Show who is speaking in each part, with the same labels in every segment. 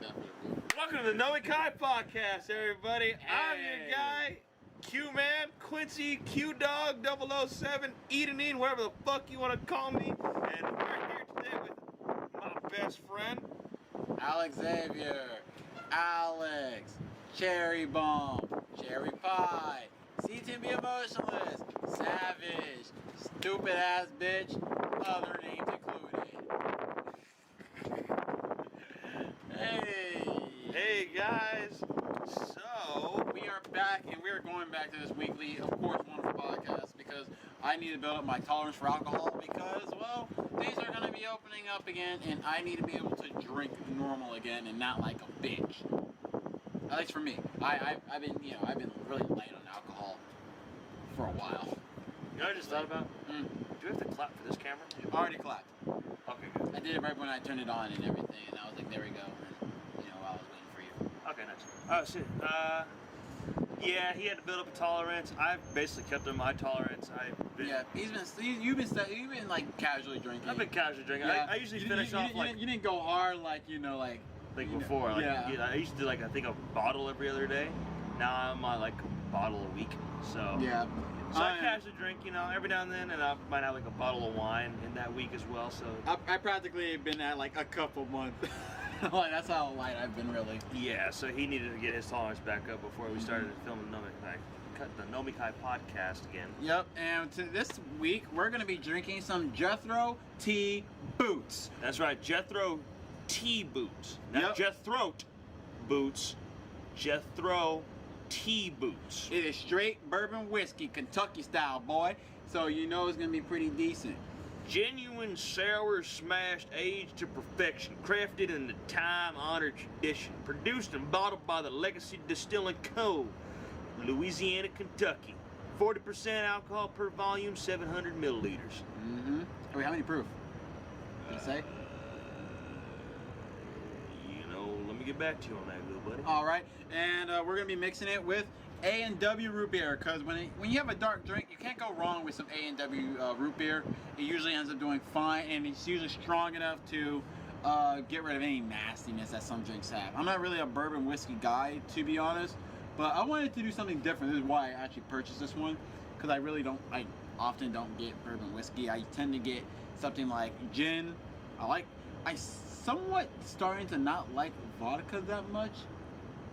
Speaker 1: definitely.
Speaker 2: Welcome to the Nomikai podcast, everybody.
Speaker 1: Hey.
Speaker 2: I'm your guy, Q-Man, Quincy, Q-Dog, 007, Eden, whatever the fuck you want to call me. And we're here today with my best friend,
Speaker 1: Alex Xavier, Alex, Cherry Bomb, Cherry Pie, C-Team Emotionless, Savage, Stupid Ass Bitch, other names included.
Speaker 2: Hey guys. So,
Speaker 1: we are back, and we are going back to this weekly, of course, wonderful podcast because I need to build up my tolerance for alcohol because, well, things are going to be opening up again, and I need to be able to drink normal again and not like a bitch. At least for me. I've been really light on alcohol for a while.
Speaker 2: you know what I just thought about?
Speaker 1: Mm.
Speaker 2: Do we have to clap for this camera?
Speaker 1: Already clapped.
Speaker 2: Okay, good.
Speaker 1: I did it right when I turned it on and everything, and I was like, there we go. And, while I was waiting for you.
Speaker 2: Okay, nice. Oh, shit. Yeah, he had to build up a tolerance. I've basically kept up my tolerance.
Speaker 1: You've been like casually drinking.
Speaker 2: I've been casually drinking.
Speaker 1: Yeah.
Speaker 2: I usually finish off
Speaker 1: you didn't go hard like
Speaker 2: before. I used to do I think a bottle every other day. Now I'm on like a bottle a week. So
Speaker 1: yeah.
Speaker 2: So I casually drink, every now and then, and I might have like a bottle of wine in that week as well. So
Speaker 1: I practically been at like a couple months. Like that's how light I've been really.
Speaker 2: Yeah. So he needed to get his tolerance back up before we started filming the Nomikai podcast again.
Speaker 1: Yep. And this week we're gonna be drinking some Jethro tea boots.
Speaker 2: That's right, Jethro tea boots. Not Jethro boots. Jethro tea boots.
Speaker 1: It is straight bourbon whiskey, Kentucky style, boy. So you know it's gonna be pretty decent.
Speaker 2: Genuine sour smashed, aged to perfection, crafted in the time-honored tradition, produced and bottled by the Legacy Distilling Co., Louisiana, Kentucky. 40% alcohol per volume, 700 milliliters.
Speaker 1: Mm-hmm. Wait, how many proof? Did it say?
Speaker 2: Let me get back to you on that, little buddy.
Speaker 1: All right, and we're gonna be mixing it with A&W root beer because when you have a dark drink, you can't go wrong with some A&W root beer. It usually ends up doing fine, and it's usually strong enough to get rid of any nastiness that some drinks have. I'm not really a bourbon whiskey guy, to be honest, but I wanted to do something different. This is why I actually purchased this one because I often don't get bourbon whiskey. I tend to get something like gin. I somewhat starting to not like vodka that much.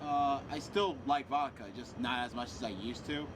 Speaker 1: I still like vodka, just not as much as I used to.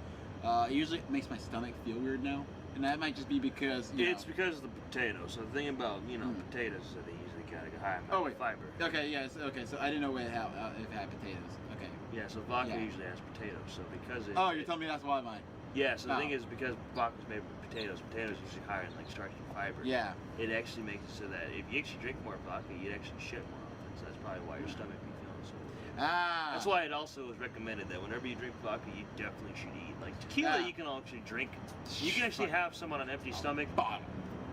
Speaker 1: It usually makes my stomach feel weird now, and that might just be because
Speaker 2: it's because of the potatoes. So the thing about potatoes is that they usually kind of high amount of fiber.
Speaker 1: Okay, yes, okay. So I didn't know if it had potatoes. Okay.
Speaker 2: Yeah, so vodka usually has potatoes. So because
Speaker 1: you're telling me that's why mine.
Speaker 2: Yeah, so the thing is because vodka's made with potatoes are usually higher in like starch and fiber.
Speaker 1: Yeah.
Speaker 2: It actually makes it so that if you actually drink more vodka, you'd actually shit more often. So that's probably why your stomach be feeling so weird. That's why it also is recommended that whenever you drink vodka, you definitely should eat. Like tequila, you can actually drink. You can actually have some on an empty stomach.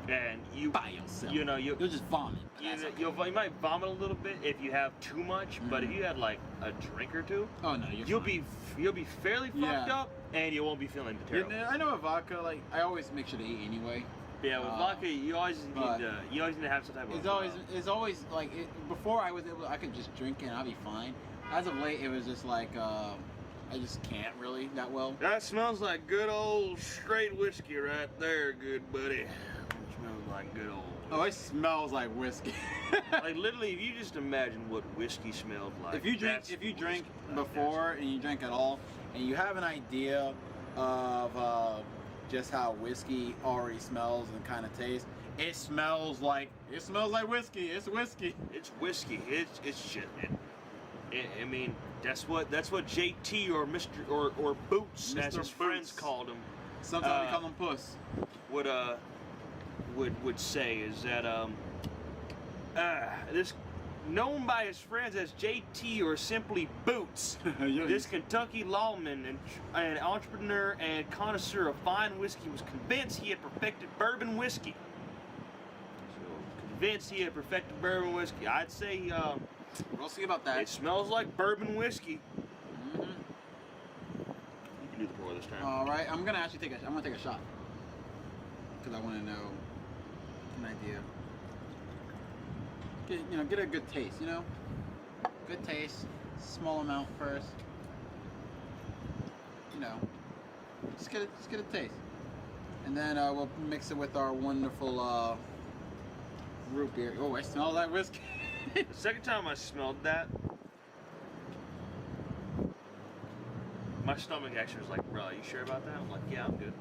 Speaker 2: And you
Speaker 1: by yourself.
Speaker 2: You'll
Speaker 1: just vomit.
Speaker 2: You might vomit a little bit if you have too much, but if you had like a drink or two, you'll be fairly fucked up, and you won't be feeling terrible.
Speaker 1: I know with vodka, I always make sure to eat anyway.
Speaker 2: Yeah, with vodka, you always need to have some type of.
Speaker 1: It's always like before I could just drink it and I'd be fine. As of late, it was just like I just can't really that well.
Speaker 2: That smells like good old straight whiskey right there, good buddy. Smells like good old whiskey.
Speaker 1: Oh, it smells like whiskey.
Speaker 2: Like literally, if you just imagine what whiskey smelled like.
Speaker 1: If you drink before and you drink at all, and you have an idea of just how whiskey already smells and kind of tastes, it smells like whiskey. It's whiskey.
Speaker 2: It's whiskey. It's shit. I mean, that's what JT or Mr. or Boots, as his friends called him.
Speaker 1: Sometimes we call him Puss.
Speaker 2: Would say is that this known by his friends as JT or simply Boots. This Kentucky lawman and entrepreneur and connoisseur of fine whiskey was convinced he had perfected bourbon whiskey. I'd say
Speaker 1: we'll see about that.
Speaker 2: It smells like bourbon whiskey. You can do the pour this time.
Speaker 1: All right, I'm gonna take a shot because I want to know an idea. Get a good taste, good good taste. Small amount first. You know, just get a taste, and then we'll mix it with our wonderful root beer. Oh, I smell that whiskey.
Speaker 2: The second time I smelled that, my stomach actually was like, bro, are you sure about that? I'm like, yeah, I'm good.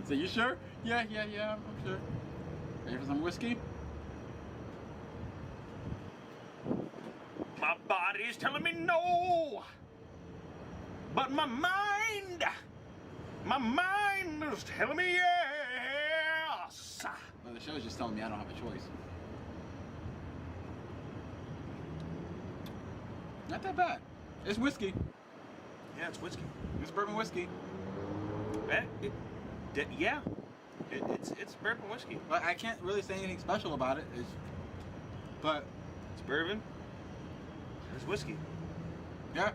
Speaker 1: So you sure? Yeah, I'm sure. Ready for some whiskey?
Speaker 2: My body is telling me no, but my mind is telling me yes.
Speaker 1: Well, the show's just telling me I don't have a choice. Not that bad. It's whiskey.
Speaker 2: Yeah, it's whiskey.
Speaker 1: It's bourbon whiskey.
Speaker 2: It's bourbon whiskey.
Speaker 1: But I can't really say anything special about it. But
Speaker 2: it's bourbon. It's whiskey.
Speaker 1: Yeah.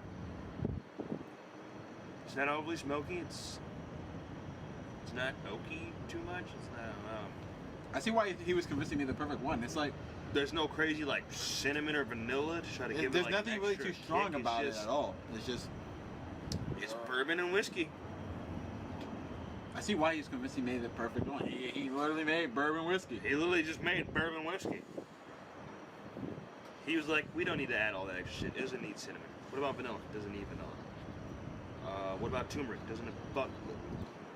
Speaker 2: It's not overly smoky. It's not oaky too much. It's not.
Speaker 1: I see why he was convincing me the perfect one. It's like
Speaker 2: there's no crazy like cinnamon or vanilla to try to give it.
Speaker 1: There's
Speaker 2: like
Speaker 1: nothing really too strong
Speaker 2: kick.
Speaker 1: about it at all. It's just
Speaker 2: bourbon and whiskey.
Speaker 1: I see why he's convincing me the perfect one. He literally made bourbon whiskey.
Speaker 2: He literally just made bourbon whiskey. He was like, we don't need to add all that extra shit. It doesn't need cinnamon. What about vanilla? Doesn't need vanilla. What about turmeric? Doesn't it? But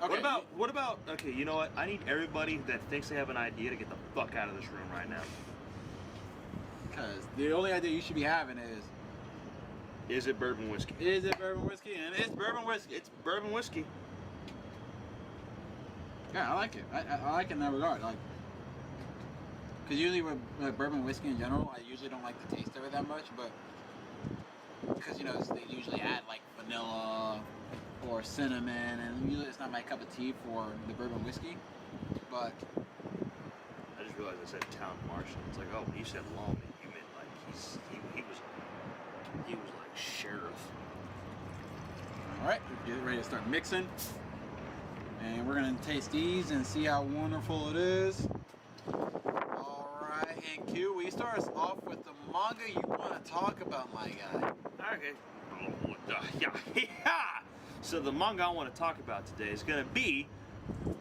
Speaker 1: Okay.
Speaker 2: What about? Okay, you know what? I need everybody that thinks they have an idea to get the fuck out of this room right now.
Speaker 1: Because the only idea you should be having
Speaker 2: is it bourbon whiskey?
Speaker 1: Is it bourbon whiskey? And it's bourbon whiskey.
Speaker 2: It's bourbon whiskey.
Speaker 1: Yeah, I like it. I like it in that regard. Like, because usually with bourbon whiskey in general, I usually don't like the taste of it that much, but because they usually add like vanilla or cinnamon, and usually it's not my cup of tea for the bourbon whiskey. But
Speaker 2: I just realized I said town marshal. It's like, oh, when you said lawman, you meant like he was like sheriff.
Speaker 1: All right, get ready to start mixing. And we're gonna taste these and see how wonderful it is. Alright, and Q, will you start us off with the manga you want to talk about, my guy?
Speaker 2: Okay. Yeah. So the manga I want to talk about today is gonna be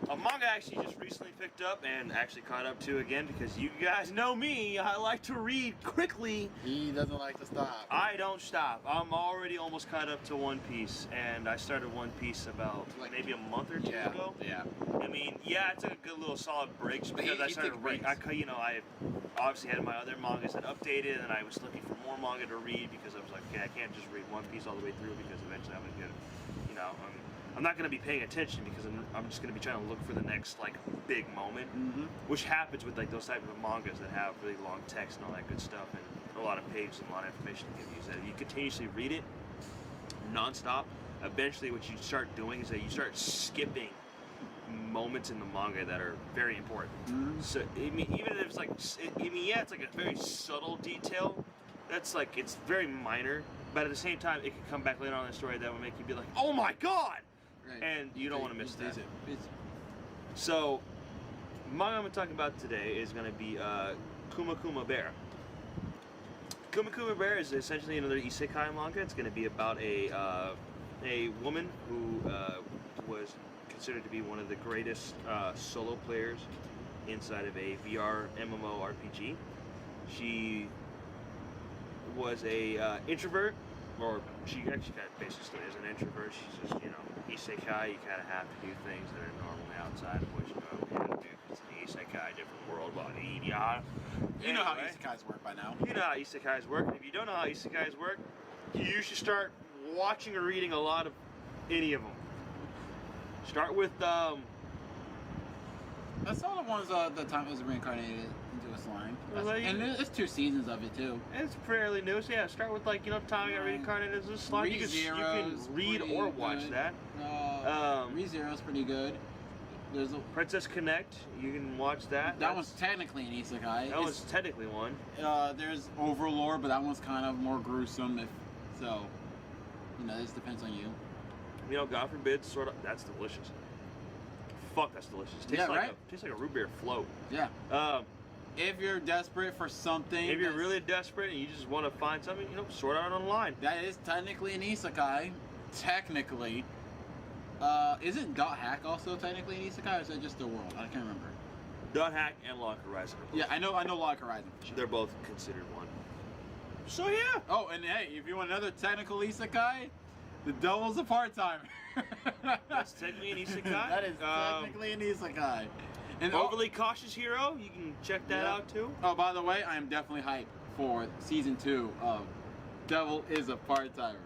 Speaker 2: a manga I actually just recently picked up and actually caught up to again because you guys know me, I like to read quickly.
Speaker 1: He doesn't like to stop.
Speaker 2: I don't stop. I'm already almost caught up to One Piece, and I started One Piece about maybe a month or two ago.
Speaker 1: Yeah.
Speaker 2: I mean, yeah, I took a good little solid break just because I started reading. I obviously had my other mangas that updated, and I was looking for more manga to read because I was like, okay, I can't just read One Piece all the way through because eventually I'm gonna get, I'm not going to be paying attention because I'm just going to be trying to look for the next like big moment, which happens with like those type of mangas that have really long text and all that good stuff and a lot of pages and a lot of information to give you. So if you continuously read it nonstop, eventually what you start doing is that you start skipping moments in the manga that are very important. So I mean, even if it's like, it's like a very subtle detail. That's like, it's very minor, but at the same time, it could come back later on in the story that will make you be like, oh my god! Right. And you don't want to miss that. So, the manga I'm going to talk about today is going to be Kuma Kuma Bear. Kuma Kuma Bear is essentially another isekai manga. It's going to be about a woman who was considered to be one of the greatest solo players inside of a VR MMORPG. She was a introvert, or she actually kind of basically is an introvert. She's just, isekai, you kind of have to do things that are normally outside of what you normally have to do. It's an isekai, different world,
Speaker 1: You know how isekais work by now.
Speaker 2: You know how isekais work, and if you don't know how isekais work, you should start watching or reading a lot of any of them. Start with,
Speaker 1: I saw the ones the time it was reincarnated into a slime. And there's 2 seasons of it too.
Speaker 2: It's fairly new, so yeah, start with like, time I got reincarnated as a slime. You can read or watch that.
Speaker 1: ReZero's pretty good. There's
Speaker 2: Princess Connect, you can watch that.
Speaker 1: That one's technically an isekai.
Speaker 2: That one's technically one.
Speaker 1: There's Overlord, but that one's kind of more gruesome. This depends on you.
Speaker 2: God forbid, that's delicious. Fuck, that's delicious. Tastes like a root beer float.
Speaker 1: Yeah. if you're desperate for something,
Speaker 2: if you're really desperate and you just want to find something, you know, sort out online.
Speaker 1: That is technically an isekai. Technically. Isn't Dot Hack also technically an isekai, or is that just the world? I can't remember.
Speaker 2: Dot Hack and Log Horizon.
Speaker 1: Yeah, I know Log Horizon. Sure.
Speaker 2: They're both considered one. So yeah.
Speaker 1: Oh, and hey, if you want another technical isekai, the Devil's a part-timer.
Speaker 2: That's technically an isekai.
Speaker 1: That is technically an isekai. And
Speaker 2: Overly Cautious Hero, you can check that out too.
Speaker 1: Oh, by the way, I am definitely hyped for season 2 of Devil is a Part-Timer.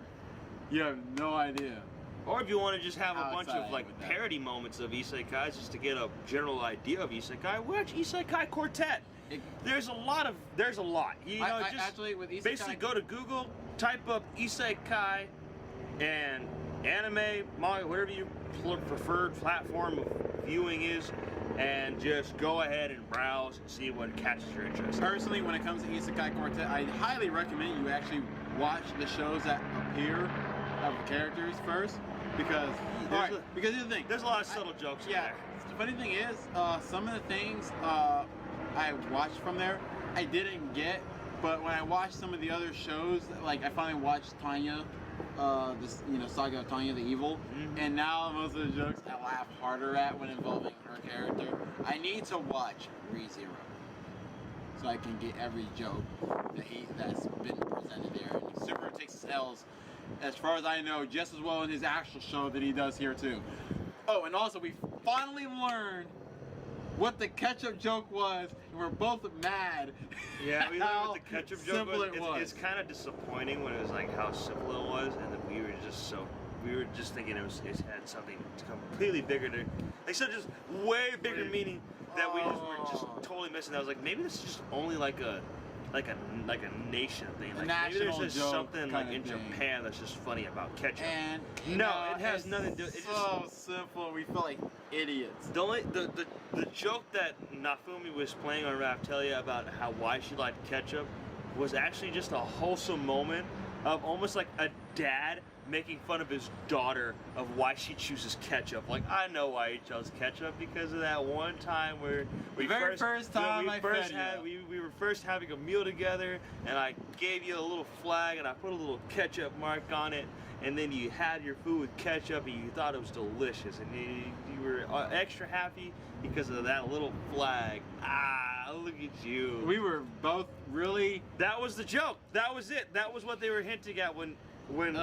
Speaker 1: You have no idea.
Speaker 2: Or if you want to just have a bunch of like parody moments of isekais, just to get a general idea of isekai, watch Isekai Quartet. There's a lot. You know, just
Speaker 1: actually with isekai,
Speaker 2: basically go to Google, type up isekai, and anime, manga, whatever your preferred platform of viewing is, and just go ahead and browse and see what catches your interest.
Speaker 1: Personally, when it comes to Isekai Quartet, I highly recommend you actually watch the shows that appear of the characters first, because because here's the thing.
Speaker 2: There's a lot of subtle jokes.
Speaker 1: Yeah.
Speaker 2: There.
Speaker 1: The funny thing is, some of the things I watched from there, I didn't get, but when I watched some of the other shows, like I finally watched Tanya, this Saga of Tanya the Evil, and now most of the jokes I laugh harder at when involving her character. I need to watch ReZero so I can get every joke that's been presented there. And Subaru takes his L's, as far as I know, just as well in his actual show that he does here too. Oh, and also we finally learned what the ketchup joke was, and we're both mad.
Speaker 2: Yeah, we learned what the ketchup joke
Speaker 1: was.
Speaker 2: It's kind of disappointing when it was like how simple it was, and then we were just thinking it had something completely bigger to, like, so just way bigger meaning that we just were just totally missing. I was like, maybe this is just only like a nation thing. Like maybe there's just something like in Japan that's just funny about ketchup.
Speaker 1: And
Speaker 2: no, it has nothing to do. It's
Speaker 1: so simple. We feel like idiots.
Speaker 2: The joke that Nafumi was playing on Raptalia about why she liked ketchup was actually just a wholesome moment of almost like a dad making fun of his daughter of why she chooses ketchup. Like, I know why he chose ketchup, because of that one time where we were first having a meal together, and I gave you a little flag and I put a little ketchup mark on it, and then you had your food with ketchup and you thought it was delicious, and you were extra happy because of that little flag. Ah, look at you.
Speaker 1: We were both really...
Speaker 2: That was the joke. That was it. That was what they were hinting at when he was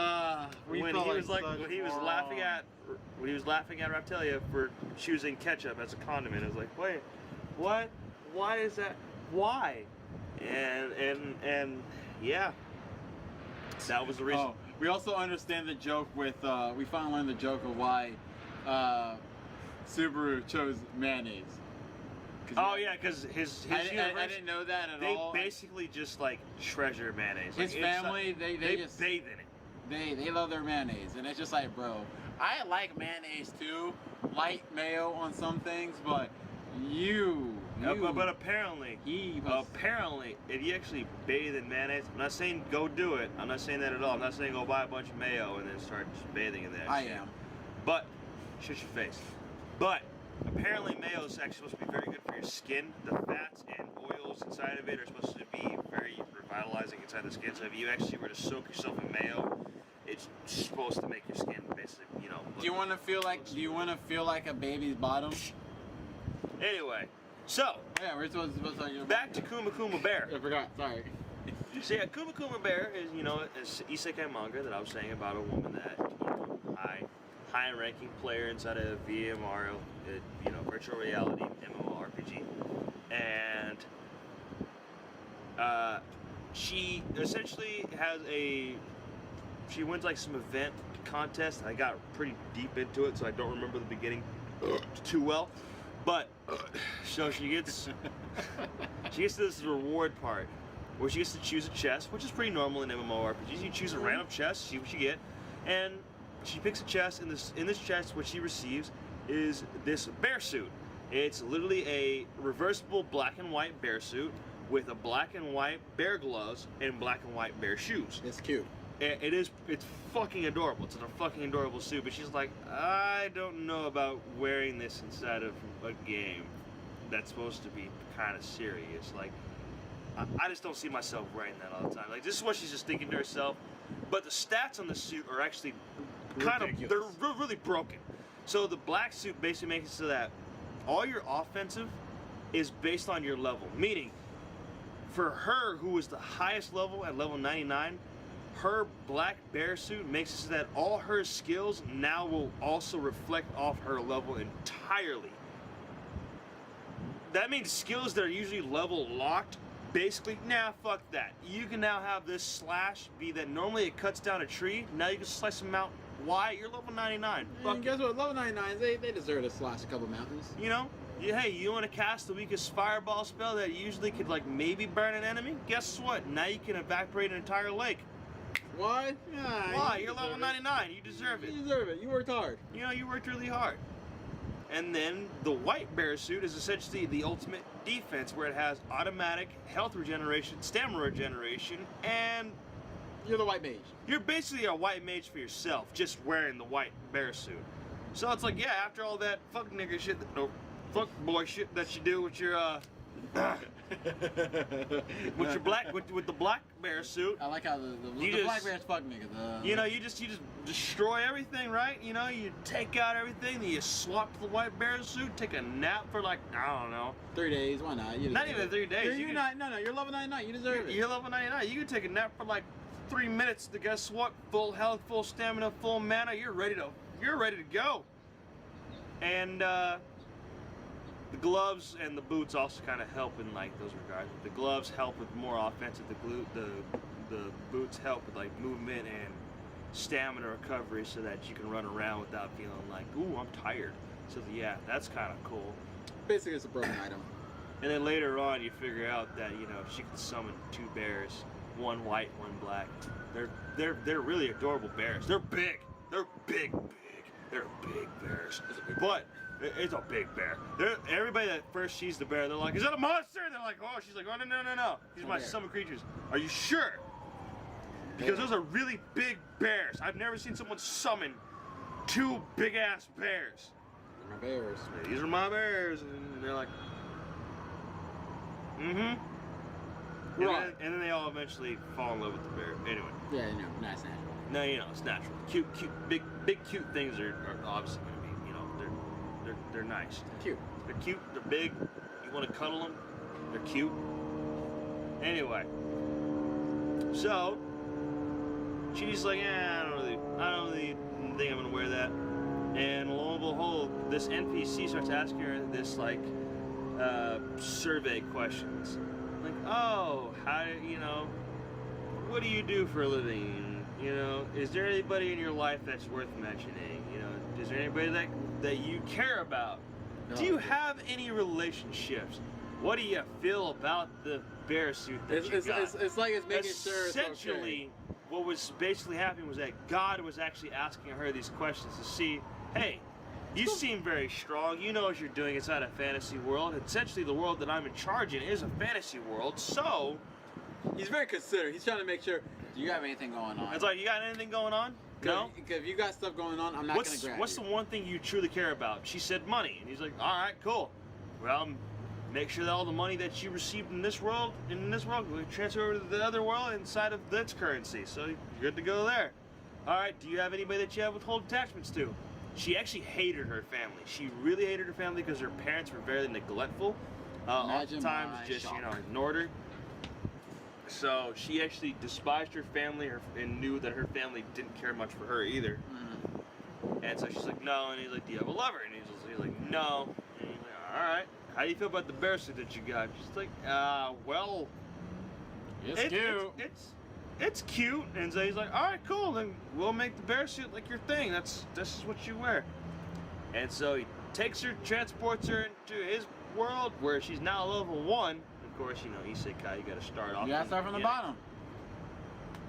Speaker 2: laughing at Raptalia for choosing ketchup as a condiment. It was like, wait, what? Why is that? Why? And yeah, that was the reason.
Speaker 1: Oh, we also understand the joke with we finally learned the joke of why Subaru chose mayonnaise.
Speaker 2: Oh yeah, because his
Speaker 1: I didn't know that at all.
Speaker 2: They basically just like treasure mayonnaise.
Speaker 1: His family, they just
Speaker 2: bathe in it.
Speaker 1: They love their mayonnaise, and it's just like, bro, I like mayonnaise too, light mayo on some things, but but apparently, if you actually bathe in mayonnaise, I'm not saying go do it. I'm not saying that at all. I'm not saying go buy a bunch of mayo and then start just bathing in that. I am.
Speaker 2: But shut your face. But apparently mayo is actually supposed to be very good for your skin. The fats and oils inside of it are supposed to be very revitalizing inside the skin. So if you actually were to soak yourself in mayo, it's supposed to make your skin basically,
Speaker 1: Do you want to feel like a baby's bottom?
Speaker 2: Anyway, so
Speaker 1: yeah, we're supposed to talk about
Speaker 2: back to Kuma Kuma Bear.
Speaker 1: I forgot. Sorry.
Speaker 2: So yeah, Kuma Kuma Bear is is isekai manga that I was saying about a woman that high-ranking player inside of VMR, virtual reality MMORPG, and she essentially she wins like some event contest. I got pretty deep into it, so I don't remember the beginning too well. But so she gets to this reward part where she gets to choose a chest, which is pretty normal in MMORPGs. You choose a random chest, see what you get, and she picks a chest. In this chest, what she receives is this bear suit. It's literally a reversible black and white bear suit with a black and white bear gloves and black and white bear shoes.
Speaker 1: It's cute.
Speaker 2: It's fucking adorable. It's a fucking adorable suit, but she's like, I don't know about wearing this inside of a game. that's supposed to be kind of serious. Like, I just don't see myself wearing that all the time. Like, this is what she's just thinking to herself. But the stats on the suit are actually kind of, they're really broken. So the black suit basically makes it so that all your offensive is based on your level. Meaning, for her, who was the highest level at level 99, her black bear suit makes it so that all her skills now will also reflect off her level entirely. That means skills that are usually level locked, basically, nah, fuck that. You can now have this slash be that normally it cuts down a tree, now you can slice them out. Why? You're level 99.
Speaker 1: And guess what? Level 99s, they deserve to slash a couple mountains.
Speaker 2: You know? Hey, you want to cast the weakest fireball spell that usually could, like, maybe burn an enemy? Guess what? Now you can evaporate an entire lake.
Speaker 1: Why? Nah,
Speaker 2: why? You're level 99. You deserve it.
Speaker 1: You deserve it. You worked hard.
Speaker 2: You know, you worked really hard. And then the white bear suit is essentially the ultimate defense, where it has automatic health regeneration, stamina regeneration, and
Speaker 1: you're the white mage.
Speaker 2: You're basically a white mage for yourself, just wearing the white bear suit. So it's like, yeah, after all that fuck nigga shit, fuck boy shit that you do with your with the black bear suit.
Speaker 1: I like how the black bear's fuck nigga.
Speaker 2: You know, you just destroy everything, right? You know, you take out everything, then you swap to the white bear suit, take a nap for like, I don't know,
Speaker 1: 3 days. Why not?
Speaker 2: Not even 3 days.
Speaker 1: You're level 99. You deserve it.
Speaker 2: You're level 99. You can take a nap for like 3 minutes. To guess what? Full health, full stamina, full mana. You're ready to go. And the gloves and the boots also kind of help in like those regards. The gloves help with more offensive. The boots help with like movement and stamina recovery, so that you can run around without feeling like, ooh, I'm tired. So yeah, that's kind of cool.
Speaker 1: Basically, it's a broken item.
Speaker 2: And then later on, you figure out that, you know, she can summon 2 bears, one white, one black. They're really adorable bears. They're big. They're big. They're big bears. But it's a big bear. Everybody that first sees the bear, they're like, "Is that a monster?" And they're like, "Oh," she's like, "Oh, no. These are my summon creatures." Are you sure? Because those are really big bears. I've never seen someone summon 2 big ass bears.
Speaker 1: My bears.
Speaker 2: These are my bears, and they're like,
Speaker 1: Right.
Speaker 2: And then they all eventually fall in love with the bear. Anyway.
Speaker 1: Yeah, no, that's natural.
Speaker 2: No, you know, it's natural. Cute, big cute things are obviously going to be, you know, they're nice.
Speaker 1: Cute.
Speaker 2: They're cute. They're big. You want to cuddle them. They're cute. Anyway, so she's like, I don't really think I'm gonna wear that. And lo and behold, this NPC starts asking her this like survey questions, like, oh, how you know, what do you do for a living? You know, is there anybody in your life that's worth mentioning? You know, is there anybody that you care about?
Speaker 1: No.
Speaker 2: Do you have any relationships? What do you feel about the bear suit that you got?
Speaker 1: It's like it's making sure it's
Speaker 2: Essentially, what was basically happening was that God was actually asking her these questions to see, hey, you seem very strong. You know what you're doing inside a fantasy world. Essentially, the world that I'm in charge in is a fantasy world, so...
Speaker 1: He's very considerate. He's trying to make sure, do you have anything going on?
Speaker 2: It's like, you got anything going on? No?
Speaker 1: If you got stuff going on, I'm not going to grab
Speaker 2: What's
Speaker 1: you.
Speaker 2: the one thing you truly care about? She said money. And he's like, all right, cool. Well, make sure that all the money that you received in this world, we transfer over to the other world inside of its currency. So you're good to go there. All right, do you have anybody that you have withhold attachments to? She actually hated her family. She really hated her family because her parents were very neglectful. Oftentimes just, you know, ignored her. So she actually despised her family and knew that her family didn't care much for her either. Mm-hmm. And so she's like, no. And he's like, do you have a lover? And he's like, no. And he's like, all right. How do you feel about the bear suit that you got? She's like, well,
Speaker 1: it's cute.
Speaker 2: It's cute. And so he's like, all right, cool. Then we'll make the bear suit like your thing. This is what you wear. And so he takes her, transports her into his world where she's now level 1. Of course, you know, isekai, you gotta start off.
Speaker 1: You gotta start from the bottom.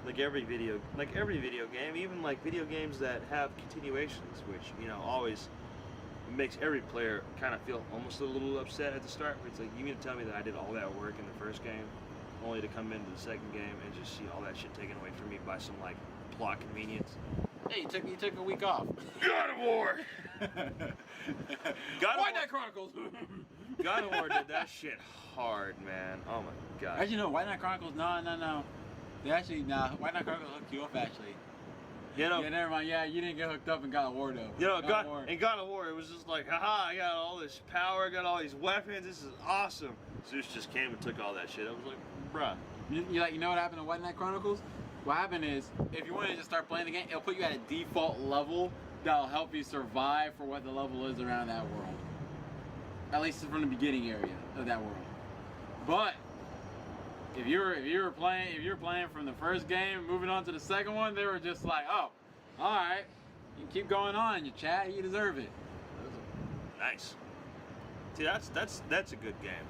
Speaker 2: Like every video game, even like video games that have continuations, which, you know, always makes every player kind of feel almost a little upset at the start. Where it's like, you mean to tell me that I did all that work in the first game, only to come into the second game and just see all that shit taken away from me by some like plot convenience?
Speaker 1: Hey, you took a week off.
Speaker 2: God of War.
Speaker 1: White Knight Chronicles.
Speaker 2: God of War did that shit hard, man. Oh my god.
Speaker 1: Actually, no. White Knight Chronicles. No. They actually White Knight Chronicles hooked you up actually.
Speaker 2: You know,
Speaker 1: Yeah, never mind. Yeah, you didn't get hooked up in God of War though.
Speaker 2: You know, in God of War, it was just like, haha, I got all this power, I got all these weapons, this is awesome. Zeus just came and took all that shit. I was like, bruh.
Speaker 1: You know what happened in White Knight Chronicles? What happened is, if you wanted to start playing the game, it'll put you at a default level that'll help you survive for what the level is around that world. At least from the beginning area of that world. But if you were playing from the first game, moving on to the second one, they were just like, oh, all right, you keep going on, you chat, you deserve it.
Speaker 2: Nice. See, that's a good game.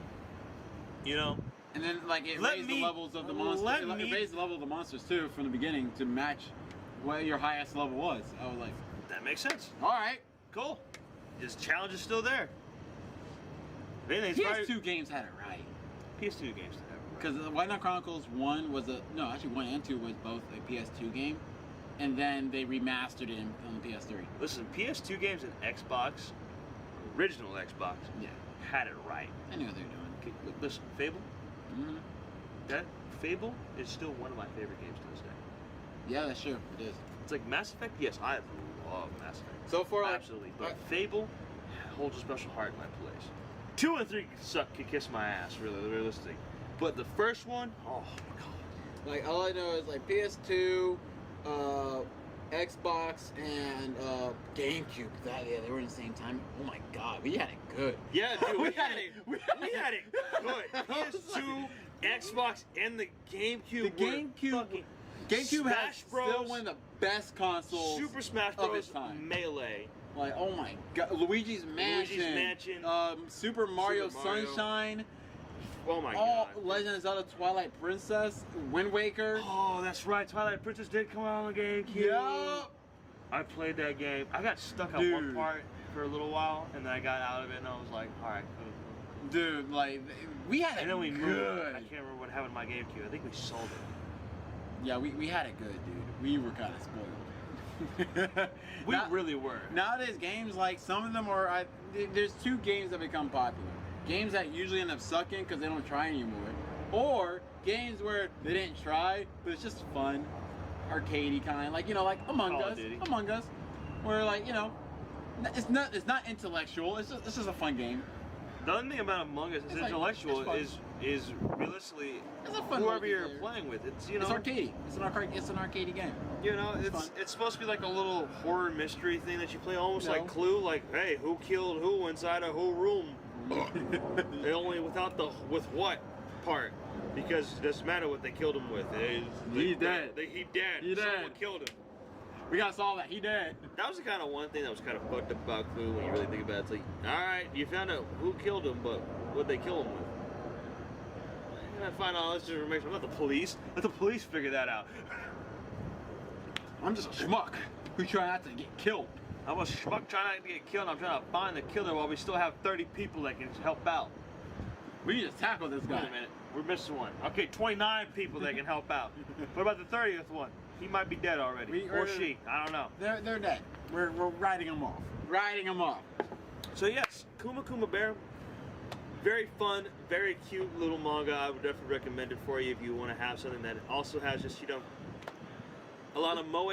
Speaker 2: You know.
Speaker 1: And then like it raised the levels of the monsters. It raised the level of the monsters too from the beginning to match what your highest level was. I was like,
Speaker 2: that makes sense.
Speaker 1: All right,
Speaker 2: cool. This challenge is still there.
Speaker 1: PS2 games had it right.
Speaker 2: PS2 games did have it right.
Speaker 1: Because White Knight Chronicles 1 was 1 and 2 was both a PS2 game, and then they remastered it on the PS3.
Speaker 2: Listen, PS2 games and Xbox, original Xbox, had it right.
Speaker 1: I knew what they were doing.
Speaker 2: Okay, listen, Fable.
Speaker 1: Mm-hmm.
Speaker 2: That Fable is still one of my favorite games to this day.
Speaker 1: Yeah, that's true. It is.
Speaker 2: It's like Mass Effect. Yes, I love Mass Effect.
Speaker 1: So far,
Speaker 2: absolutely. But Fable holds a special heart in my place. 2 and 3 can kiss my ass, really, realistically. But the first one, oh my god.
Speaker 1: Like all I know is like PS2, Xbox, and GameCube. They were in the same time. Oh my god, we had it good.
Speaker 2: Yeah, dude, we had it good. PS2, Xbox, and the GameCube.
Speaker 1: GameCube has still one of the best consoles.
Speaker 2: Super Smash Bros. Melee.
Speaker 1: Like, oh my god, Luigi's Mansion. Super Mario Sunshine.
Speaker 2: Oh my god.
Speaker 1: Legend of Zelda Twilight Princess, Wind Waker.
Speaker 2: Oh, that's right. Twilight Princess did come out on the GameCube.
Speaker 1: Yeah.
Speaker 2: I played that game. I got stuck on one part for a little while, and then I got out of it, and I was like, all right, cool.
Speaker 1: Dude, like, we had it.
Speaker 2: And then we
Speaker 1: good.
Speaker 2: moved. I can't remember what happened to my GameCube. I think we sold it.
Speaker 1: Yeah, we had it good, dude. We were kind of spoiled.
Speaker 2: We really were.
Speaker 1: Nowadays, games like some of them are. There's 2 games that become popular. Games that usually end up sucking because they don't try anymore, or games where they didn't try, but it's just fun, arcadey kind, like like Among Us, where like it's not intellectual. It's just a fun game.
Speaker 2: The other thing about Among Us is intellectual is realistically
Speaker 1: it's a fun
Speaker 2: whoever you're playing with. It's
Speaker 1: it's arcadey. It's an arcadey game.
Speaker 2: It's supposed to be like a little horror mystery thing that you play, almost like Clue. Like, hey, who killed who inside a who room? Only with what part? Because it doesn't matter what they killed him with.
Speaker 1: He's dead.
Speaker 2: He dead. Someone killed him.
Speaker 1: We gotta solve that. He dead.
Speaker 2: That was the kind of one thing that was kind of fucked up about Clue when you really think about it. It's like, all right, you found out who killed him, but what'd they kill him with? I gotta find all this information. I'm not the police. Let the police figure that out.
Speaker 1: I'm just a schmuck who try not to get killed.
Speaker 2: I'm a schmuck trying not to get killed. I'm trying to find the killer while we still have 30 people that can help out.
Speaker 1: We need to tackle this guy.
Speaker 2: Wait a minute. We're missing one. Okay, 29 people that can help out. What about the 30th one? He might be dead already. Or she. I don't know.
Speaker 1: They're dead. We're writing them off. Writing them off.
Speaker 2: So yes, Kuma Kuma Bear. Very fun, very cute little manga. I would definitely recommend it for you if you want to have something that also has just, a lot of moe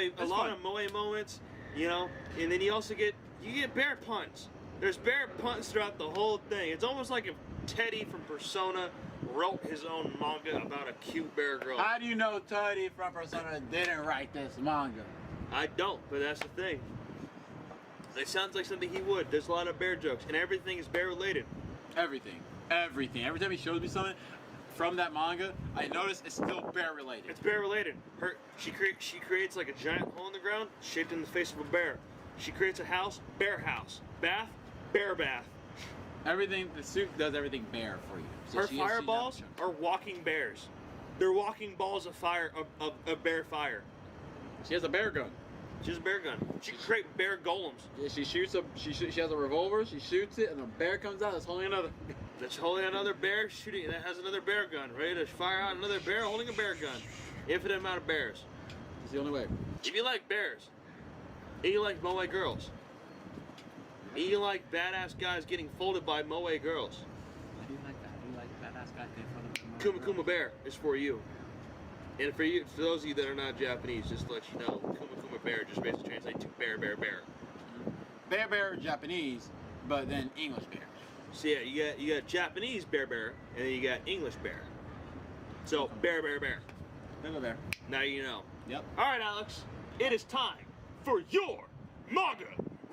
Speaker 2: moments, and then you get bear puns. There's bear puns throughout the whole thing. It's almost like if Teddy from Persona wrote his own manga about a cute bear girl.
Speaker 1: How do you know Teddy from Persona didn't write this manga?
Speaker 2: I don't, but that's the thing. It sounds like something he would. There's a lot of bear jokes, and everything is bear related.
Speaker 1: Everything. Every time he shows me something from that manga, I notice it's still bear related.
Speaker 2: It's bear related. She creates like a giant hole in the ground shaped in the face of a bear. She creates a house, bear house. Bath, bear bath.
Speaker 1: Everything, the suit does everything bear for you. So
Speaker 2: her fireballs are walking bears. They're walking balls of fire, of bear fire.
Speaker 1: She has a bear gun.
Speaker 2: She has a bear gun. She can create bear golems.
Speaker 1: Yeah, she has a revolver, she shoots it, and a bear comes out that's holding another.
Speaker 2: That's holding another bear shooting, that has another bear gun, ready to fire out another bear holding a bear gun. Infinite amount of bears.
Speaker 1: It's the only way.
Speaker 2: If you like bears, and you like moe girls, and you like badass guys getting folded by moe girls, Kuma Kuma Bear is for you. And for those of you that are not Japanese, just to let you know, Kuma Kuma Bear just basically translates to bear, bear, bear.
Speaker 1: Bear, bear, Japanese, but then English bear.
Speaker 2: So yeah, you got Japanese bear, bear, and then you got English bear. So bear, bear, bear.
Speaker 1: Bear, bear, bear.
Speaker 2: Now you know.
Speaker 1: Yep.
Speaker 2: All right, Alex, it is time for your manga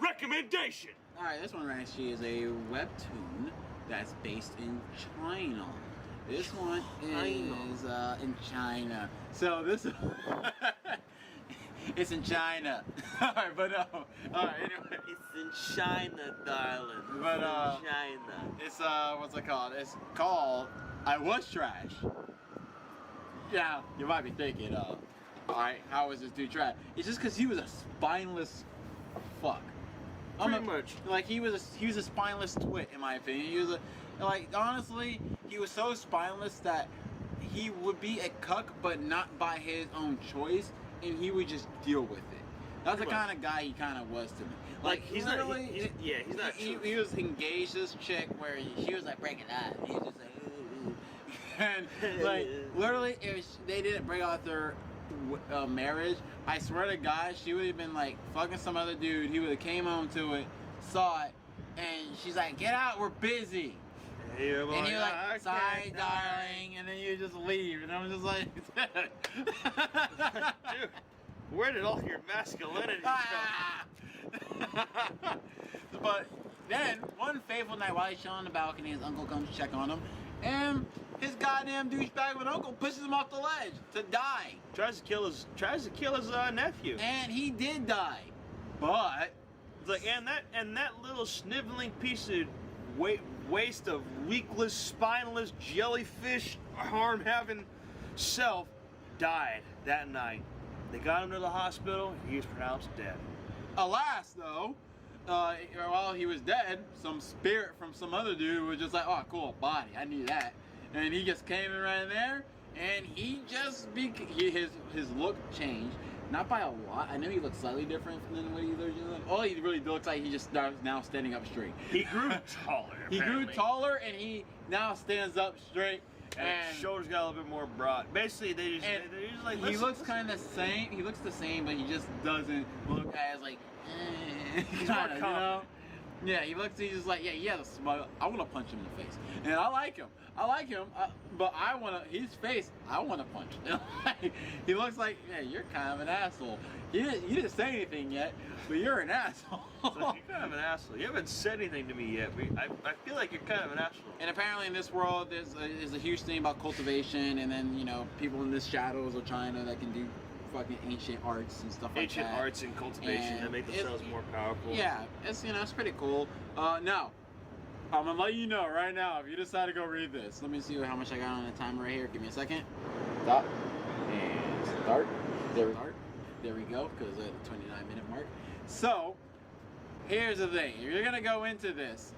Speaker 2: recommendation.
Speaker 1: All right, this one actually is a webtoon that's based in China. This one is in China. So this it's in China. All right, but all right, anyway.
Speaker 2: It's in China, darling.
Speaker 1: But
Speaker 2: it's in China.
Speaker 1: It's what's it called? It's called I Was Trash. Yeah, you might be thinking, all right, how is this dude trash? It's just because he was a spineless fuck.
Speaker 2: Pretty much.
Speaker 1: Like he was a spineless twit, in my opinion. He was honestly, he was so spineless that he would be a cuck, but not by his own choice, and he would just deal with it. That's the kind of guy he kind of was to me. Like
Speaker 2: he's not.
Speaker 1: He was engaged to this chick where she was like breaking up. He was just like, ooh, ooh. And like literally, if they didn't break off their marriage, I swear to God, she would have been like fucking some other dude. He would have came home to it, saw it, and she's like, "Get out, we're busy." And you're like, "Sorry, darling," and then you just leave, and I'm just like,
Speaker 2: dude, where did all your masculinity go?
Speaker 1: But then one fateful night, while he's chilling on the balcony, his uncle comes to check on him, and his goddamn douchebag of an uncle pushes him off the ledge to die.
Speaker 2: Tries to kill his nephew.
Speaker 1: And he did die. But
Speaker 2: it's like and that little sniveling piece of waste of weakless, spineless, jellyfish arm-having self died that night. They got him to the hospital. He was pronounced dead.
Speaker 1: Alas, though, while he was dead, some spirit from some other dude was just like, "Oh, cool, body. I need that." And he just came in right there, and he just his look changed, not by a lot. I know he looks slightly different than what he was doing. All he really looks like he just starts now standing up straight.
Speaker 2: He grew taller.
Speaker 1: He grew taller, and he now stands up straight.
Speaker 2: And his shoulders got a little bit more broad. Basically, they're just like.
Speaker 1: He looks kind of same. He looks the same, but he just doesn't look as like.
Speaker 2: He's more confident.
Speaker 1: You know? Yeah, he's just like, yeah, he has a smile. I want to punch him in the face, and I like him. But his face, I want to punch him. He looks like, yeah, you're kind of an asshole. You didn't say anything yet, but you're an asshole.
Speaker 2: So you're kind of an asshole. You haven't said anything to me yet, but I feel like you're kind of an asshole.
Speaker 1: And apparently in this world, there's a huge thing about cultivation, and then, you know, people in the shadows of China that can do fucking ancient arts and stuff like that.
Speaker 2: Ancient arts and cultivation that make themselves more powerful.
Speaker 1: Yeah, it's pretty cool. Now, I'm gonna let you know right now if you decide to go read this. Let me see how much I got on the timer right here. Give me a second. Stop and start. There we go, because at the 29-minute mark. So, here's the thing. If you're gonna go into this,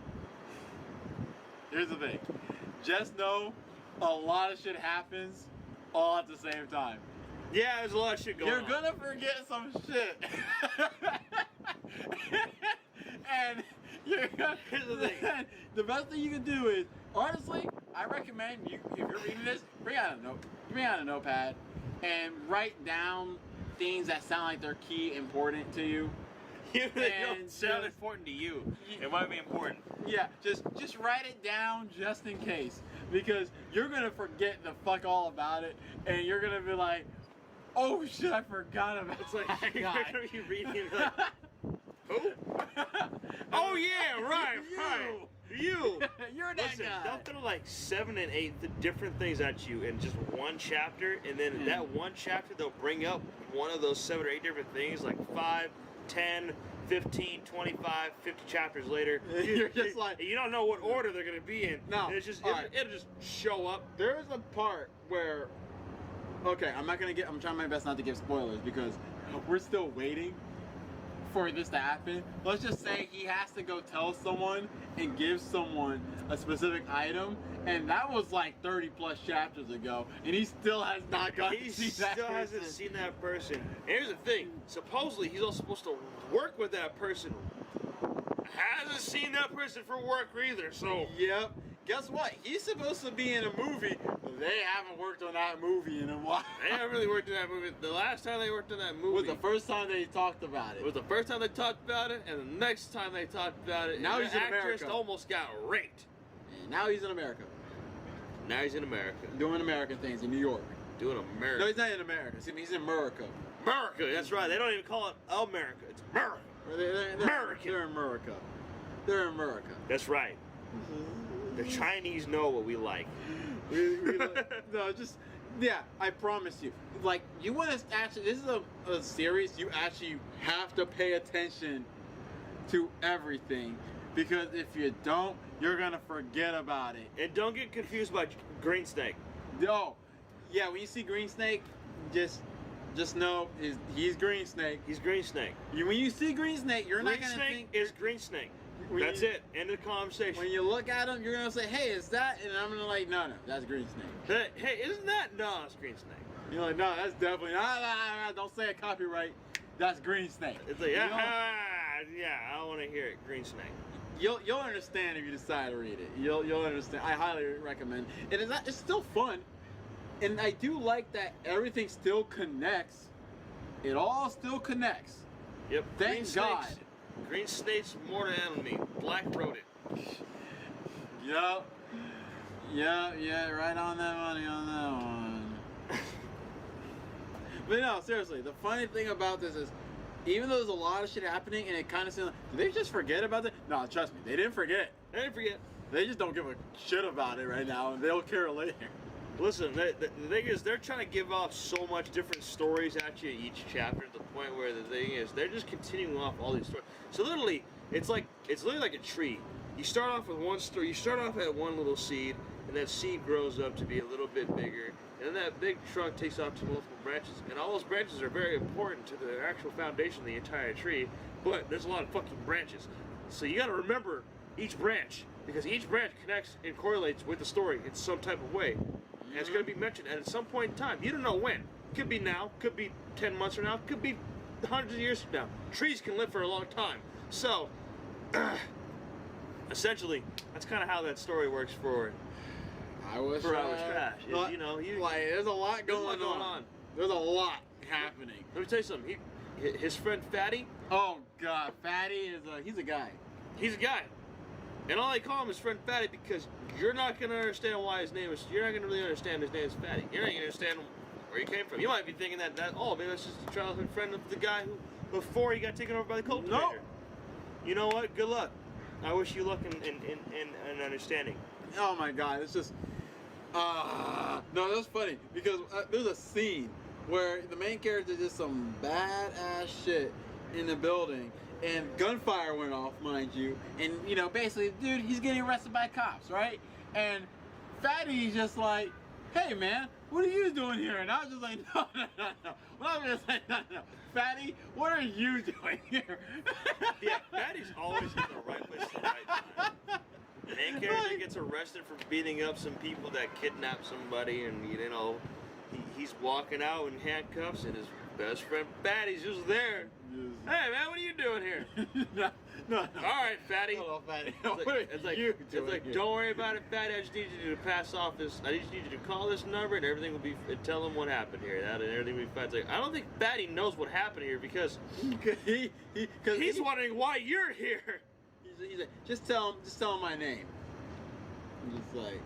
Speaker 1: here's the thing. Just know a lot of shit happens all at the same time.
Speaker 2: Yeah, there's a lot of shit going on.
Speaker 1: You're gonna forget some shit. And the best thing you can do is, honestly, I recommend you, if you're reading this, bring out a notepad and write down things that sound like they're key important to you.
Speaker 2: Even if they don't sound important to you, it might be important.
Speaker 1: Yeah, just write it down just in case, because you're gonna forget the fuck all about it, and you're gonna be like, "Oh shit, I forgot about."
Speaker 2: It's like you're gonna be reading it like, who? Oh yeah, right. You.
Speaker 1: You're that guy.
Speaker 2: They'll throw like 7 and 8 different things at you in just one chapter, and then that one chapter they'll bring up one of those 7 or 8 different things, like 5, 10, 15, 25, 50 chapters later.
Speaker 1: You're just like,
Speaker 2: you don't know what order they're gonna be in.
Speaker 1: No,
Speaker 2: it'll just show up.
Speaker 1: There is a part where, okay, I'm trying my best not to give spoilers because we're still waiting for this to happen. Let's just say he has to go tell someone and give someone a specific item, and that was like 30 plus chapters ago, and he still has not gotten to see that person. He still hasn't
Speaker 2: seen that person. And here's the thing, supposedly he's also supposed to work with that person. Hasn't seen that person for work either, so.
Speaker 1: Yep. guess what? He's supposed to be in a movie. They haven't worked on that movie in a while.
Speaker 2: They haven't really worked on that movie. The last time they worked on that movie
Speaker 1: was the first time they talked about it.
Speaker 2: It was the first time they talked about it, and the next time they talked about it,
Speaker 1: now he's in America.
Speaker 2: The actress almost got raped.
Speaker 1: And now he's in America.
Speaker 2: Now he's in America.
Speaker 1: Doing American things in New York.
Speaker 2: Doing America.
Speaker 1: No, he's not in America. See, he's in America.
Speaker 2: America, that's right. They don't even call it America. It's America. American.
Speaker 1: They're in America. They're in America.
Speaker 2: That's right. The Chinese know what we like.
Speaker 1: No, just, yeah, I promise you. Like, you want to actually, this is a series you actually have to pay attention to everything. Because if you don't, you're going to forget about it.
Speaker 2: And don't get confused by Green Snake.
Speaker 1: No. Yeah, when you see Green Snake, just know he's Green Snake.
Speaker 2: He's Green Snake.
Speaker 1: When you see Green Snake, you're not going to think...
Speaker 2: Green Snake is Green Snake. That's it. End of the conversation.
Speaker 1: When you look at him, you're going to say, hey, is that... And I'm going to like, no, that's Green Snake.
Speaker 2: Hey, isn't that... No, it's Green Snake.
Speaker 1: You're like, no, that's definitely... No, don't say a copyright. That's Green Snake.
Speaker 2: It's like, yeah, I don't want to hear it. Green Snake.
Speaker 1: You'll understand if you decide to read it. You'll understand. I highly recommend. It's still fun. And I do like that everything still connects. It all still connects.
Speaker 2: Yep.
Speaker 1: Thank God.
Speaker 2: Green Snake's mortal enemy. Black wrote it.
Speaker 1: Yup. Yeah, right on that money on that one. But no, seriously, the funny thing about this is, even though there's a lot of shit happening and it kind of seems like, did they just forget about it? No, trust me, they didn't forget.
Speaker 2: They didn't forget.
Speaker 1: They just don't give a shit about it right now, and they'll care later.
Speaker 2: Listen, the thing is, they're trying to give off so much different stories at you each chapter to the point where the thing is, they're just continuing off all these stories. So literally, it's literally like a tree. You start off with one story. You start off at one little seed, and that seed grows up to be a little bit bigger, and then that big trunk takes off to multiple branches, and all those branches are very important to the actual foundation of the entire tree. But there's a lot of fucking branches, so you got to remember each branch, because each branch connects and correlates with the story in some type of way. And it's going to be mentioned at some point in time. You don't know when. Could be now. Could be 10 months from now. Could be hundreds of years from now. Trees can live for a long time. So, essentially, that's kind of how that story works for
Speaker 1: Our
Speaker 2: Trash.
Speaker 1: There's a lot going on. There's a lot happening.
Speaker 2: Let me tell you something. His friend Fatty.
Speaker 1: Oh God, Fatty he's a guy.
Speaker 2: He's a guy. And all I call him is friend Fatty because you're not going to understand why his name is... You're not going to really understand his name is Fatty. You're not going to understand where he came from. You might be thinking that maybe that's just a childhood friend of the guy who, before he got taken over by the cultivator.
Speaker 1: No.
Speaker 2: You know what? Good luck. I wish you luck in understanding.
Speaker 1: Oh my God, it's just... no, that's funny because there's a scene where the main character did some badass shit in the building. And gunfire went off, mind you. And, basically, dude, he's getting arrested by cops, right? And Fatty's just like, hey, man, what are you doing here? And I was just like, no. Well, I was just like, no. Fatty, what are you doing here?
Speaker 2: Yeah, Fatty's always in the right place at the right time. The main character gets arrested for beating up some people that kidnapped somebody, and, he's walking out in handcuffs, and his best friend Fatty's just there. Hey man, what are you doing here? No. All right, Fatty.
Speaker 1: Hello, Fatty.
Speaker 2: It's like, don't worry about it, Fatty. I just need you to pass off this. I just need you to call this number, and everything will be. Tell them what happened here. And everything will be fine. It's like, I don't think Fatty knows what happened here because he's wondering why you're here.
Speaker 1: He's like, just tell him my name. I'm just like.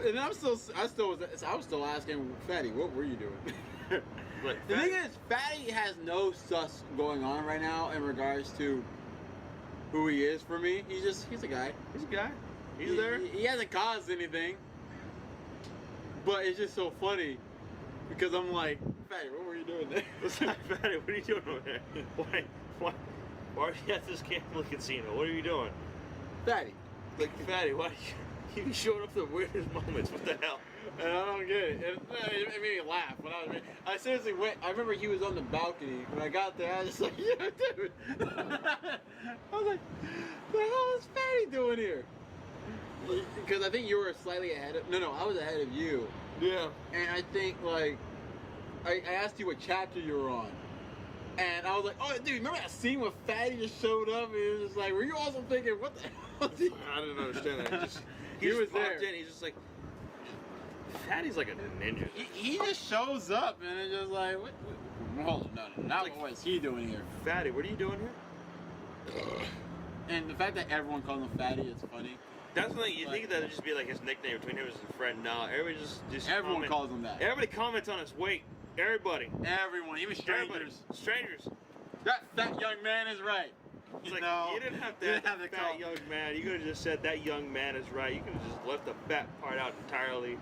Speaker 1: And I was still asking Fatty, what were you doing? The thing is, Fatty has no sus going on right now in regards to who he is for me. He's a guy.
Speaker 2: He's a guy. He's there.
Speaker 1: He hasn't caused anything. But it's just so funny because I'm like, Fatty, what were you doing there?
Speaker 2: Listen, Fatty, what are you doing over there? Why are you at this gambling casino? What are you doing?
Speaker 1: Fatty.
Speaker 2: Like, Fatty, why are you showing up the weirdest moments? What the hell?
Speaker 1: And I don't get it. It made me laugh. I seriously went. I remember he was on the balcony. When I got there, I was just like, yeah, dude. I was like, what the hell is Fatty doing here? Because I think you were slightly ahead of... No, I was ahead of you.
Speaker 2: Yeah.
Speaker 1: And I think, I asked you what chapter you were on. And I was like, oh, dude, remember that scene where Fatty just showed up? And it was just like, were you also thinking, what the hell?
Speaker 2: I didn't understand that.
Speaker 1: He
Speaker 2: He
Speaker 1: was
Speaker 2: just popped
Speaker 1: there.
Speaker 2: in. He's just like, Fatty's like a ninja.
Speaker 1: He just shows up and it's just like, what? Hold on, no. Now
Speaker 2: Like,
Speaker 1: what is he doing here?
Speaker 2: Fatty, what are you doing here?
Speaker 1: And the fact that everyone calls him Fatty is funny.
Speaker 2: That's the thing. You
Speaker 1: Like-
Speaker 2: think that'd just be like his nickname between him and his friend. No, everybody just
Speaker 1: Everyone
Speaker 2: comment.
Speaker 1: calls him that.
Speaker 2: Everybody comments on his weight. Everybody.
Speaker 1: Everyone, even
Speaker 2: Everybody.
Speaker 1: strangers.
Speaker 2: Strangers.
Speaker 1: That fat young man is right.
Speaker 2: It's like,
Speaker 1: No,
Speaker 2: you didn't have to
Speaker 1: you
Speaker 2: have
Speaker 1: didn't
Speaker 2: that
Speaker 1: call-
Speaker 2: fat young man. You could have just said that young man is right. You could have just left the fat part out entirely.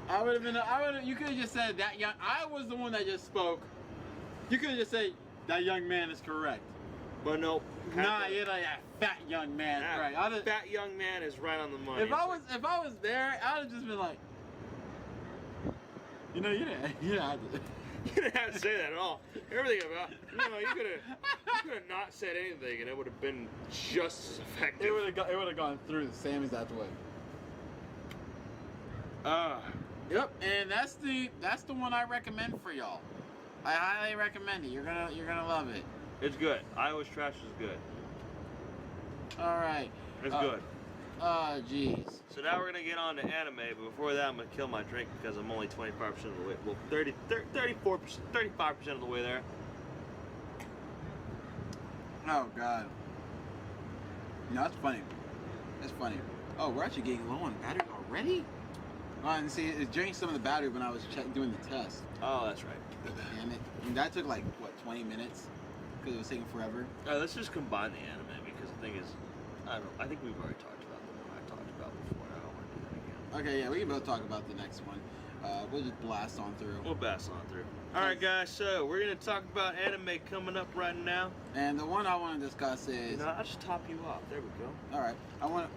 Speaker 1: I would have been. You could have just said that young. I was the one that just spoke. You could have just said that young man is correct.
Speaker 2: But no.
Speaker 1: Nah, you're like that fat young man,
Speaker 2: That
Speaker 1: right? I'd have,
Speaker 2: fat young man is right on the money.
Speaker 1: if I was there, I'd have just been like, you know, you didn't have to.
Speaker 2: You didn't have to say that at all. Everything about you could have not said anything and it would have been just as effective.
Speaker 1: It would have gone through the same exact way. Yep, and that's the one I recommend for y'all. I highly recommend it. You're gonna love it.
Speaker 2: It's good. Iowa's trash is good.
Speaker 1: All right.
Speaker 2: It's good.
Speaker 1: Oh, jeez.
Speaker 2: So now we're gonna get on to anime, but before that I'm gonna kill my drink because I'm only 25% of the way. Well, 34%, 35% of the way there.
Speaker 1: Oh God. No, that's funny. That's funny. Oh, we're actually getting low on battery already. Oh, and see, it drained some of the battery when I was doing the test.
Speaker 2: Oh, that's right.
Speaker 1: Damn it. And that took like, what, 20 minutes? Because it was taking forever.
Speaker 2: All right, let's just combine the anime because the thing is, I think we've already talked about the one I talked about before. I don't want to do that again.
Speaker 1: Okay, yeah, we can both talk about the next one. We'll just blast on through.
Speaker 2: We'll pass on through. All right, guys. So we're gonna talk about anime coming up right now.
Speaker 1: And the one I want to discuss is...
Speaker 2: You know, I'll just top you off. There we go.
Speaker 1: All right, I want to...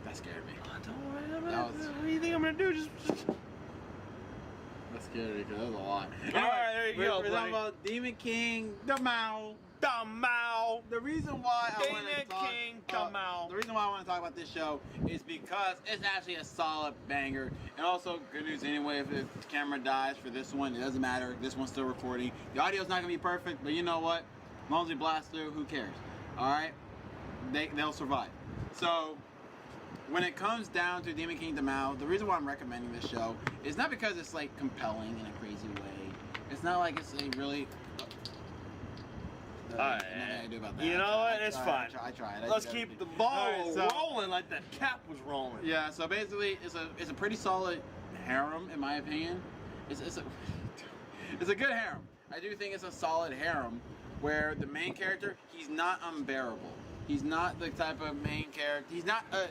Speaker 1: That scared me.
Speaker 2: Oh, don't worry.
Speaker 1: That was-
Speaker 2: What do you think I'm gonna do? Just...
Speaker 1: That scared me because that was a lot.
Speaker 2: All right, there you go,
Speaker 1: We're
Speaker 2: buddy.
Speaker 1: talking about Demon King, the Mao.
Speaker 2: Damao.
Speaker 1: The reason why I want to
Speaker 2: Demon
Speaker 1: talk...
Speaker 2: King, Damao.
Speaker 1: The reason why I want to talk about this show is because it's actually a solid banger. And also, good news anyway, if the camera dies for this one, it doesn't matter. This one's still recording. The audio's not going to be perfect, but you know what? As long as we blast through, who cares? Alright? They'll survive. So, when it comes down to Demon King Damao, the reason why I'm recommending this show is not because it's like compelling in a crazy way. It's not like it's a really...
Speaker 2: Alright,
Speaker 1: nothing I can do about that.
Speaker 2: you know what? It's fine.
Speaker 1: I tried.
Speaker 2: Let's keep the ball
Speaker 1: Alright, so-
Speaker 2: rolling like that cap was rolling.
Speaker 1: Yeah, so basically, it's a pretty solid harem in my opinion. It's a good harem. I do think it's a solid harem where the main character, he's not unbearable. He's not the type of main character. He's not a.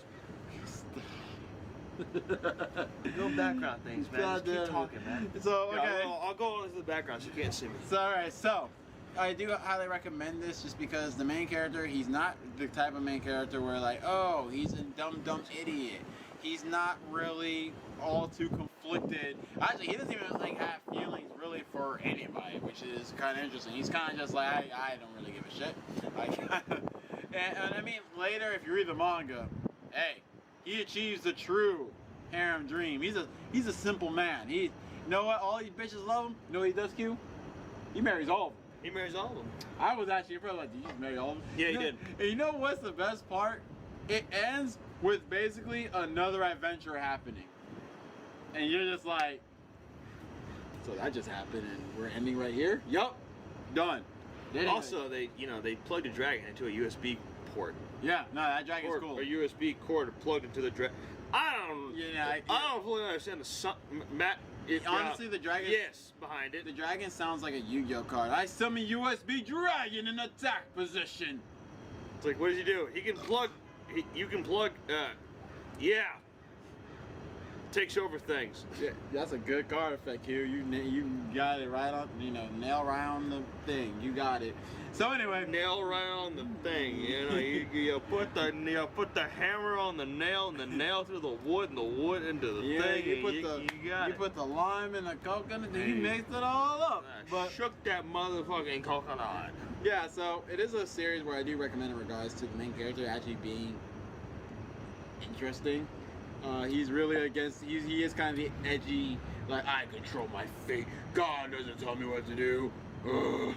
Speaker 2: No background things, man. Just keep talking, man.
Speaker 1: So okay.
Speaker 2: Yeah, I'll go into the background so you can't see me.
Speaker 1: So alright, so I do highly recommend this just because the main character, he's not the type of main character where like, oh, he's a dumb idiot. He's not really all too conflicted. Actually, he doesn't even like have feelings really for anybody, which is kind of interesting. He's kind of just like, I don't really give a shit. Like, and I mean, later if you read the manga, hey, he achieves the true harem dream. He's a simple man. You know what? All these bitches love him. You know what he does, Q? He marries all of them.
Speaker 2: He marries all of them.
Speaker 1: I was actually probably like, did you just marry all of them?
Speaker 2: Yeah, he
Speaker 1: You know-
Speaker 2: did.
Speaker 1: And you know what's the best part? It ends with basically another adventure happening. And you're just like, so that just happened and we're ending right here? Yup. Done. They didn't-
Speaker 2: Also, they plugged a dragon into a USB port.
Speaker 1: yeah, no, that dragon's
Speaker 2: Or
Speaker 1: cool.
Speaker 2: a USB cord plugged into the dragon. I don't.
Speaker 1: Yeah,
Speaker 2: I don't fully understand Matt.
Speaker 1: Honestly, the dragon.
Speaker 2: Yes, behind it.
Speaker 1: The dragon sounds like a Yu-Gi-Oh card. I summon USB dragon in attack position.
Speaker 2: It's like, what does he do? He can plug. You can plug. Yeah. Takes over things.
Speaker 1: Yeah, that's a good card effect here. You got it right on. You know, nail around the thing. You got it. So anyway,
Speaker 2: Nail around the thing. You know, you put the hammer on the nail and the nail through the wood and the wood into the
Speaker 1: yeah,
Speaker 2: thing.
Speaker 1: you
Speaker 2: and
Speaker 1: put
Speaker 2: you got
Speaker 1: you
Speaker 2: it.
Speaker 1: put the lime and the coconut, then you
Speaker 2: Hey.
Speaker 1: mixed it all up. But
Speaker 2: Shook that motherfucking coconut.
Speaker 1: yeah, so it is a series where I do recommend in regards to the main character actually being interesting. He's really against. He is kind of the edgy, like I control my fate. God doesn't tell me what to do. Ugh.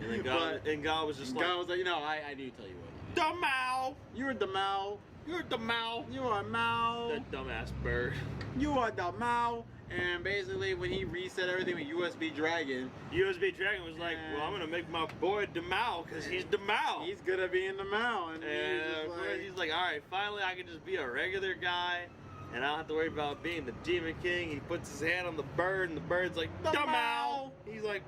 Speaker 2: And then God was just like,
Speaker 1: God was like, I need to tell you what.
Speaker 2: the Mao.
Speaker 1: You're the Mao.
Speaker 2: You're the Mao.
Speaker 1: You are Mao.
Speaker 2: That dumbass bird.
Speaker 1: You are the Mao. And basically, when he reset everything with USB Dragon,
Speaker 2: USB Dragon was like, well, I'm gonna make my boy the Mao because he's the Mao.
Speaker 1: He's gonna be in the Mao. And
Speaker 2: he's like, all right, finally I can just be a regular guy, and I don't have to worry about being the Demon King. He puts his hand on the bird, and the bird's like, the Mao. He's like,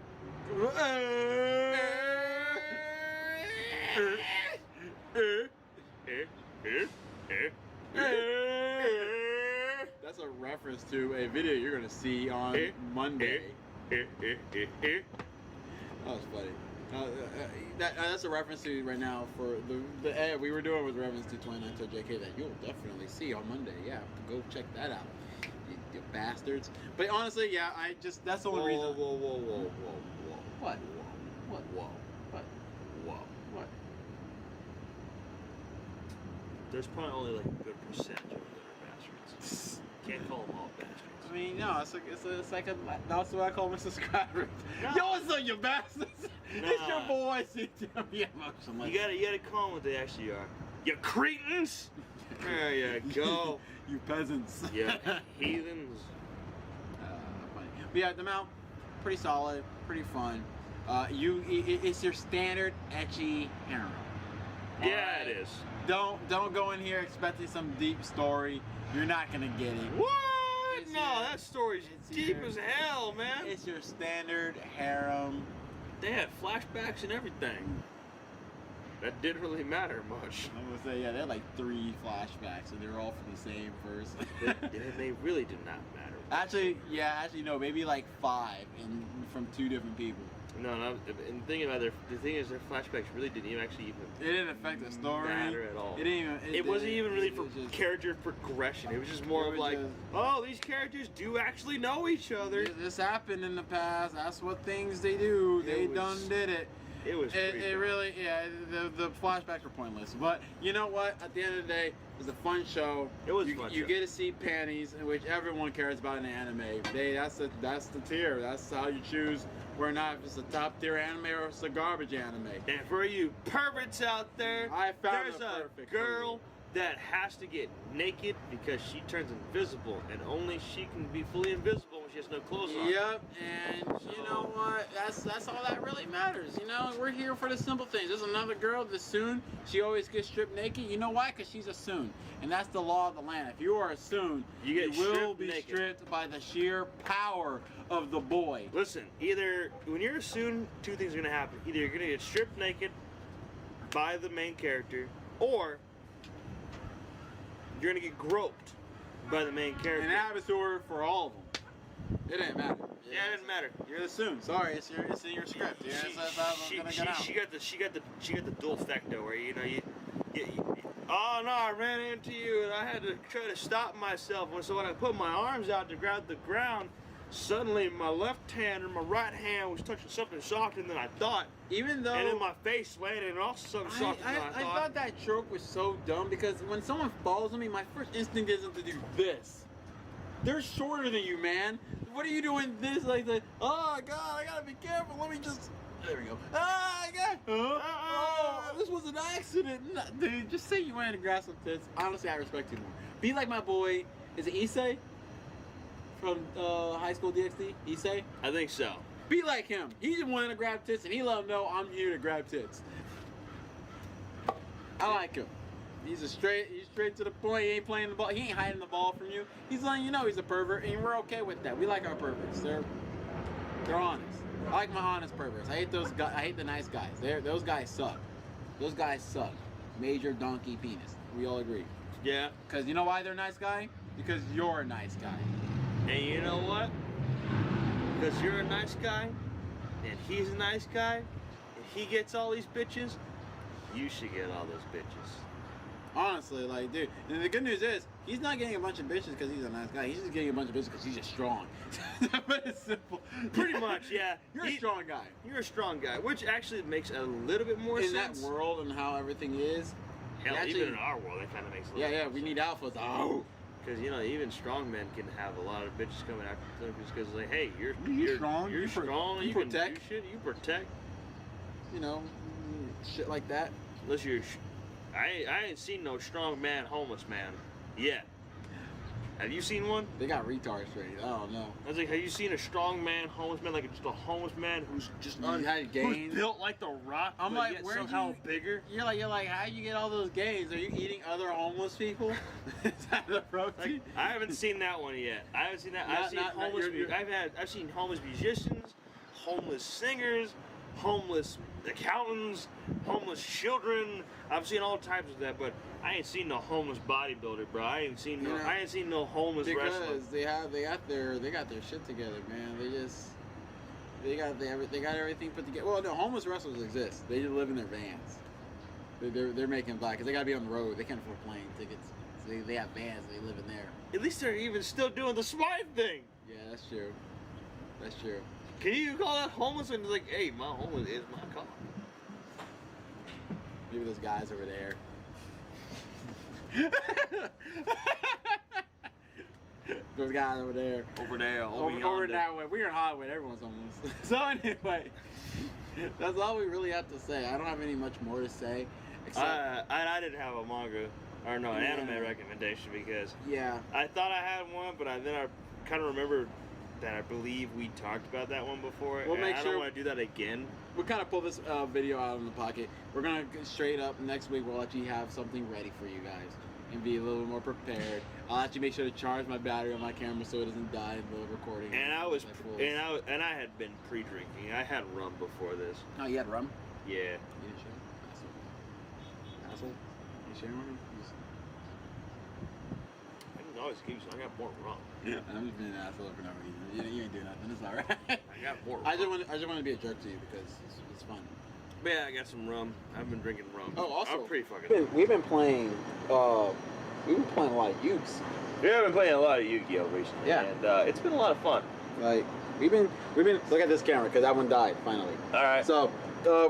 Speaker 1: that's a reference to a video you're gonna see on Monday. That was funny. That's a reference to right now for the ad we were doing was a reference to 29 to JK that you'll definitely see on Monday. Yeah, go check that out, you bastards. But honestly, yeah, that's the only reason.
Speaker 2: Whoa.
Speaker 1: What?
Speaker 2: What? There's probably only like a good percentage of them that are bastards. Can't call them all bastards.
Speaker 1: I mean, no, it's like that's what I call them subscribers.
Speaker 2: No.
Speaker 1: Yo, what's up, you bastards? It's your boy, CTM Emotionless.
Speaker 2: You gotta call them what they actually are. You cretins! There you go.
Speaker 1: You peasants.
Speaker 2: Yeah, heathens.
Speaker 1: Funny. But yeah, the Mount, pretty solid, pretty fun. It's your standard ecchi harem.
Speaker 2: Yeah, it is.
Speaker 1: Don't go in here expecting some deep story. You're not gonna get it.
Speaker 2: What? No, that story's deep as hell, man.
Speaker 1: It's your standard harem.
Speaker 2: They had flashbacks and everything. That didn't really matter much.
Speaker 1: I'm gonna say, yeah, they had like 3 flashbacks, and they were all from the same person.
Speaker 2: they really did not matter.
Speaker 1: Actually, no, maybe like 5 from 2 different people.
Speaker 2: No, and thinking about the thing is, their flashbacks really didn't even It
Speaker 1: didn't affect the story.
Speaker 2: Matter at all.
Speaker 1: It
Speaker 2: wasn't even really for character progression. It was just more of like, oh, these characters do actually know each other.
Speaker 1: This happened in the past. That's what things they do. They did it.
Speaker 2: It was.
Speaker 1: It really, yeah. The flashbacks were pointless. But you know what? At the end of the day, it was a fun show.
Speaker 2: It was a fun show.
Speaker 1: You get to see panties, which everyone cares about in an anime. That's the tier. That's how you choose whether or not if it's a top tier anime or it's a garbage anime.
Speaker 2: And for you perverts out there,
Speaker 1: there's
Speaker 2: a girl that has to get naked because she turns invisible, and only she can be fully invisible when she has no clothes on.
Speaker 1: Yep, and you know what? That's all that really matters. You know, we're here for the simple things. There's another girl, the Soon. She always gets stripped naked. You know why? Because she's a Soon, and that's the law of the land. If you are a Soon, you will be stripped by the sheer power of the boy.
Speaker 2: Listen, either when you're a Soon, 2 things are gonna happen. Either you're gonna get stripped naked by the main character, or you're gonna get groped by the main character.
Speaker 1: And that happens to her for all of them. It didn't matter.
Speaker 2: Yeah, it didn't matter.
Speaker 1: You're the Soon. Sorry, it's in your script.
Speaker 2: She got the dual facto where you oh no, I ran into you and I had to try to stop myself. And so when I put my arms out to grab the ground, suddenly my left hand or my right hand was touching something softer than I thought.
Speaker 1: Even though,
Speaker 2: and then my face landed and also something softer than I thought.
Speaker 1: I thought that trope was so dumb because when someone falls on me, my first instinct isn't to do this. They're shorter than you, man. What are you doing this like that? Oh God, I gotta be careful. Let me just. There we go. I got. This was an accident. Dude, just say you wanted to grab some tits. Honestly, I respect you more. Be like my boy. Is it Issei? From High School DxD? Issei?
Speaker 2: I think so.
Speaker 1: Be like him. He just wanted to grab tits, and he let him know I'm here to grab tits. I like him. He's straight to the point. He ain't playing the ball. He ain't hiding the ball from you. He's letting you know he's a pervert, and we're okay with that. We like our perverts. They're honest. I like my honest perverts. I hate those guys. I hate the nice guys. Those guys suck. Those guys suck. Major donkey penis. We all agree.
Speaker 2: Yeah.
Speaker 1: Because you know why they're a nice guy? Because you're a nice guy.
Speaker 2: And you know what? Because you're a nice guy, and he's a nice guy, and he gets all these bitches, you should get all those bitches.
Speaker 1: Honestly, like, dude, and the good news is, he's not getting a bunch of bitches because he's a nice guy. He's just getting a bunch of bitches because he's just strong. But it's simple.
Speaker 2: Pretty much, yeah.
Speaker 1: You're a strong guy.
Speaker 2: You're a strong guy, which actually makes a little bit more sense.
Speaker 1: In that world and how everything is.
Speaker 2: Hell, even in our world, that kind of makes a little
Speaker 1: sense. Yeah, we need alphas. Oh.
Speaker 2: Because even strong men can have a lot of bitches coming after them just because, like, hey, you're
Speaker 1: strong.
Speaker 2: You're strong.
Speaker 1: You protect.
Speaker 2: Can do shit. You protect.
Speaker 1: Shit like that.
Speaker 2: Unless I ain't seen no strong man, homeless man yet. Have you seen one?
Speaker 1: They got retards ready. I don't know.
Speaker 2: I was like, have you seen a strong man, homeless man, like just a homeless man who's just who's built like the Rock?
Speaker 1: I'm
Speaker 2: but
Speaker 1: like,
Speaker 2: yet
Speaker 1: where
Speaker 2: somehow bigger?
Speaker 1: You're like, how you get all those gains? Are you eating other homeless people? Is that the protein?
Speaker 2: Like, I haven't seen that one yet. I haven't seen that. I've seen homeless musicians, homeless singers, homeless accountants, homeless children. I've seen all types of that, but I ain't seen no homeless bodybuilder, bro. I ain't seen no homeless wrestler.
Speaker 1: Because they got their shit together, man. They got everything put together. Well, no, homeless wrestlers exist. They just live in their vans. They're making black because they gotta be on the road. They can't afford plane tickets. So they have vans. They live in there.
Speaker 2: At least they're even still doing the Smythe thing.
Speaker 1: Yeah, that's true. That's true.
Speaker 2: Can you call that homeless? And it's like, hey, my homeless is my car.
Speaker 1: Maybe those guys over there. Those guys over there.
Speaker 2: Over that way.
Speaker 1: We're in Hollywood. Everyone's homeless. So anyway, that's all we really have to say. I don't have any much more to say. Except
Speaker 2: I didn't have a manga or an anime recommendation because I thought I had one, but then I kind of remembered that I believe we talked about that one before.
Speaker 1: We'll make
Speaker 2: I
Speaker 1: sure
Speaker 2: don't want to do that again.
Speaker 1: We'll kind of pull this video out of the pocket. We're gonna go straight up next week. We'll actually have something ready for you guys and be a little more prepared. I'll actually make sure to charge my battery on my camera so it doesn't die in the recording.
Speaker 2: And I had been pre-drinking. I had rum before this.
Speaker 1: Oh, you had rum?
Speaker 2: Yeah.
Speaker 1: You didn't share? Asshole. You sharing with me?
Speaker 2: I can always give you some. I got more rum.
Speaker 1: Yeah. I'm just being an asshole for no reason. You ain't doing nothing. It's alright.
Speaker 2: I got more rum.
Speaker 1: I just want to be a jerk to you because it's fun.
Speaker 2: But yeah, I got some rum. I've been drinking rum.
Speaker 1: Oh, also,
Speaker 2: I'm pretty fucking.
Speaker 1: We've been playing a lot of Ukes.
Speaker 2: We have been playing a lot of Yu-Gi-Oh recently. Yeah. And it's been a lot of fun.
Speaker 1: Like we've been look at this camera because that one died finally.
Speaker 2: All right.
Speaker 1: So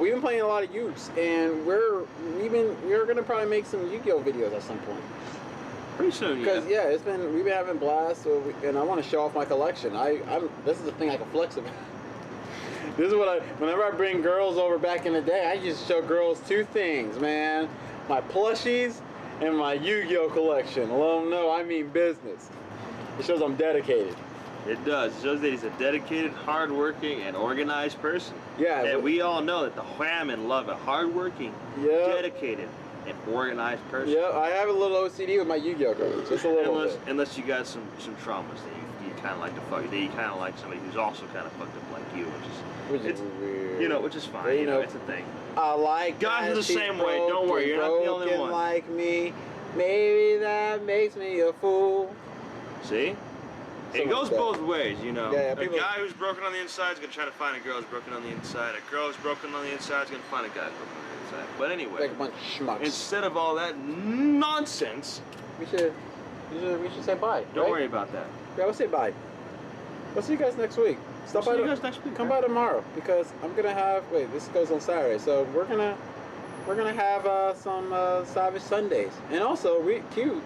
Speaker 1: we've been playing a lot of Ukes, and we're gonna probably make some Yu-Gi-Oh videos at some point.
Speaker 2: Pretty soon,
Speaker 1: because we've been having blasts, and I want to show off my collection. This is the thing I can flex about. This is whenever I bring girls over back in the day, I just show girls two things, man. My plushies and my Yu-Gi-Oh collection. Let them know I mean business. It shows I'm dedicated.
Speaker 2: It does. It shows that he's a dedicated, hardworking, and organized person. Yeah. And we all know that the wham love a hardworking, dedicated, and organized person.
Speaker 1: Yeah, I have a little OCD with my Yu-Gi-Oh cards. Just a little bit.
Speaker 2: Unless you got some traumas that you kind of like to fuck. That you kind of like somebody who's also kind of fucked up like you, which is weird. Which is fine. But, it's a thing.
Speaker 1: I like
Speaker 2: guys are the same way. Don't worry, you're not the only one.
Speaker 1: Like me, maybe that makes me a fool.
Speaker 2: See? It goes both ways,
Speaker 1: Yeah,
Speaker 2: a guy who's broken on the inside is gonna try to find a girl who's broken on the inside. A girl who's broken on the inside is gonna find a guy who's broken on the inside. But anyway,
Speaker 1: like a bunch of schmucks.
Speaker 2: Instead of all that nonsense,
Speaker 1: we should say bye.
Speaker 2: Don't worry about that.
Speaker 1: Yeah, we'll say bye. We'll see you guys next week.
Speaker 2: See you guys next week.
Speaker 1: Come by tomorrow because I'm gonna have. Wait, this goes on Saturday, so we're gonna have some Savage Sundays, and also Q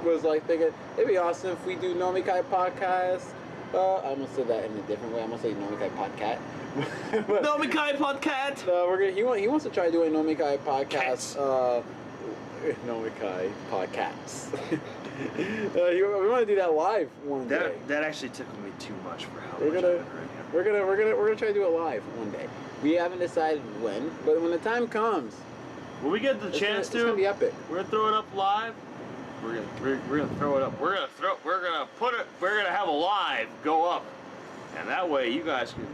Speaker 1: was like thinking it'd be awesome if we do Nomikai podcast. I almost said that in a different way. I'm gonna say Nomikai podcast.
Speaker 2: Nomikai podcast.
Speaker 1: He wants to try doing Nomikai podcast. Nomikai podcasts. We want to do that live one day.
Speaker 2: That actually tickled me too much for how
Speaker 1: we're
Speaker 2: much
Speaker 1: gonna,
Speaker 2: I've been drinking.
Speaker 1: We're gonna try to do it live one day. We haven't decided when, but when the time comes,
Speaker 2: when we get the chance to,
Speaker 1: it's gonna be epic.
Speaker 2: We're gonna throw it up live. We're gonna throw it up. We're gonna have a live go up, and that way you guys can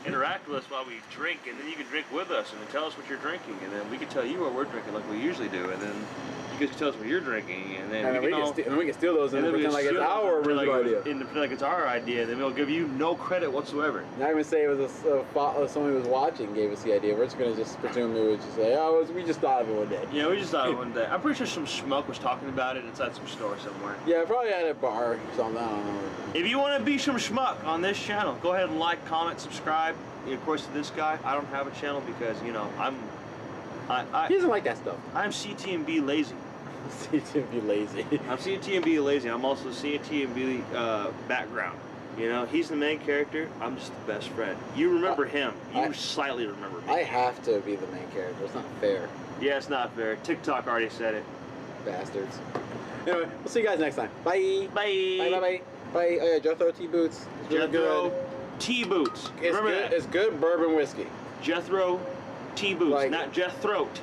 Speaker 2: interact with us while we drink, and then you can drink with us and then tell us what you're drinking, and then we can tell you what we're drinking like we usually do, and then you guys can tell us what you're drinking, and then we can
Speaker 1: steal those and pretend like it's our original idea.
Speaker 2: And pretend like it's our idea, and then we'll give you no credit whatsoever.
Speaker 1: Not even say it was someone who was watching gave us the idea. We're just gonna just presume it was just like, we just thought of it one day.
Speaker 2: Yeah, we just thought of it one day. I'm pretty sure some schmuck was talking about it inside some store somewhere.
Speaker 1: Yeah, probably at a bar or something. I don't know.
Speaker 2: If you want to be some schmuck on this channel, go ahead and like, comment, subscribe. Of course, to this guy, I don't have a channel because he doesn't like that stuff. I'm CT&B lazy.
Speaker 1: CTMB lazy.
Speaker 2: I'm CTMB lazy. I'm also CTMB background. You know, he's the main character. I'm just the best friend. You remember him. You slightly remember me.
Speaker 1: I have to be the main character. It's not fair.
Speaker 2: Yeah, it's not fair. TikTok already said it.
Speaker 1: Bastards. Anyway, we'll see you guys next time. Bye.
Speaker 2: Bye.
Speaker 1: Bye. Bye. Bye. Bye. Oh yeah, Jethro T Boots. It's really
Speaker 2: Jethro
Speaker 1: good.
Speaker 2: T Boots. Remember that.
Speaker 1: It's good bourbon whiskey.
Speaker 2: Jethro T Boots,
Speaker 1: Like
Speaker 2: not Jeff Throat.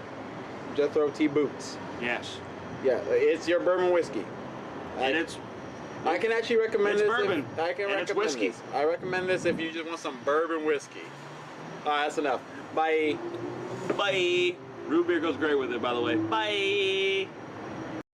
Speaker 1: Jethro T Boots.
Speaker 2: Yes.
Speaker 1: Yeah, it's your bourbon whiskey.
Speaker 2: And
Speaker 1: I can actually recommend this.
Speaker 2: Bourbon.
Speaker 1: I can recommend
Speaker 2: it's whiskey.
Speaker 1: this. I recommend this if you just want some bourbon whiskey. Alright, that's enough. Bye.
Speaker 2: Bye. Root beer goes great with it, by the way. Bye.